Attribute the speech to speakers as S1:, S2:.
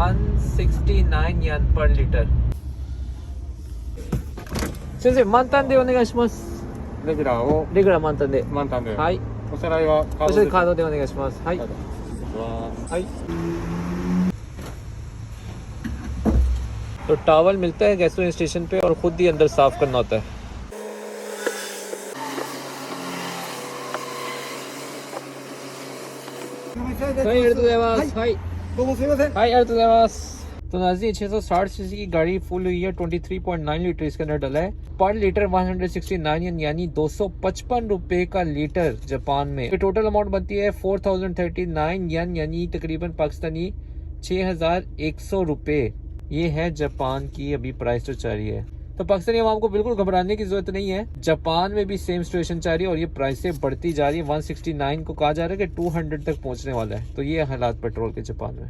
S1: 169 येन पर litre. 先生、満タンでお願いします。
S2: レギュラーを
S1: レギュラー満タンで。
S2: 満タンで。
S1: はい。
S2: お支払いはカードで。
S1: そしてカードでお願いします。はい。
S2: カード
S1: はい。तो towel मिलता है गैसोलीन स्टेशन पे और खुद ही अंदर साफ करना होता है. तो नाज़रीन 660 सीसी की गाड़ी फुल हुई है. 23.9 लीटर इसके अंदर डला है. पर लीटर 169 येन यानी 255 रुपए का लीटर जापान में. ये टोटल अमाउंट बनती है 4039 येन यानी तकरीबन पाकिस्तानी 6100 रुपए. ये है जापान की अभी प्राइस जो चल रही है. तो पाकिस्तानी आवाम को बिल्कुल घबराने की जरूरत नहीं है. जापान में भी सेम सिचुएशन चल रही है और ये प्राइसें बढ़ती जा रही है. 169 को कहा जा रहा है कि 200 तक पहुंचने वाला है. तो ये हालात पेट्रोल के जापान में.